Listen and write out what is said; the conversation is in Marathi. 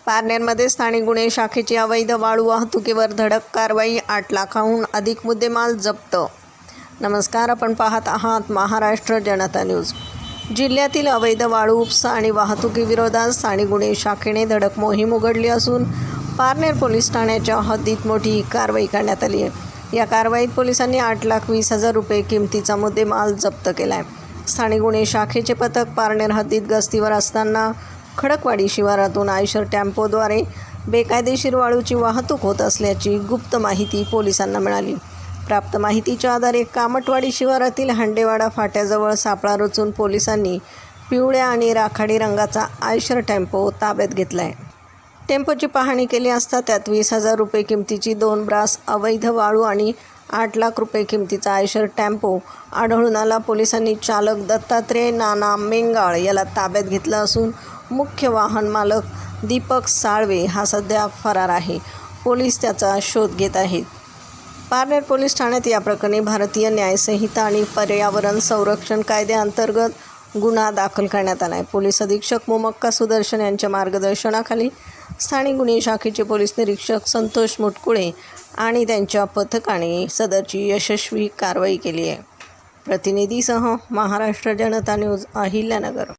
पारनेरमध्ये स्थानिक गुन्हे शाखेची अवैध वाळू वाहतुकीवर धडक कारवाई, 8 लाखांहून अधिक मुद्देमाल जप्त. नमस्कार, आपण पाहत आहात महाराष्ट्र जनता न्यूज. जिल्ह्यातील अवैध वाळू उपसा आणि वाहतुकीविरोधात स्थानिक गुन्हे शाखेने धडक मोहीम उघडली असून पारनेर पोलीस ठाण्याच्या हद्दीत मोठी कारवाई करण्यात आली आहे. या कारवाईत पोलिसांनी 8,20,000 रुपये किमतीचा मुद्देमाल जप्त केला आहे. स्थानिक गुन्हे शाखेचे पथक पारनेर हद्दीत गस्तीवर असताना खडकवाडी शिवारातून आयशर टेम्पोद्वारे बेकायदेशीर वाळूची वाहतूक होत असल्याची गुप्त माहिती पोलिसांना मिळाली. प्राप्त माहितीच्या आधारे कामटवाडी शिवारातील हंडेवाडा फाट्याजवळ सापळा रचून पोलिसांनी पिवळ्या आणि राखाडी रंगाचा आयशर टेम्पो ताब्यात घेतला आहे. टेम्पोची पाहणी केली असता त्यात 20,000 रुपये किमतीची 2 ब्रास अवैध वाळू आणि 8 लाख रुपये किमतीचा आयशर टेम्पो आढळून आला. पोलिसांनी चालक दत्तात्रय नाना मेंगाळ याला ताब्यात घेतला असून मुख्य वाहन मालक दीपक साळवे हा सध्या फरार आहे. पोलीस त्याचा शोध घेत आहेत. पारनेर पोलीस ठाण्यात या प्रकरणी भारतीय न्यायसंहिता आणि पर्यावरण संरक्षण कायद्याअंतर्गत गुन्हा दाखल करण्यात आला आहे. पोलीस अधीक्षक मोमक्का सुदर्शन यांच्या मार्गदर्शनाखाली स्थानिक गुन्हे शाखेचे पोलीस निरीक्षक संतोष मुटकुळे आणि त्यांच्या पथकाने सदरची यशस्वी कारवाई केली आहे. प्रतिनिधीसह महाराष्ट्र जनता न्यूज, अहिल्यानगर.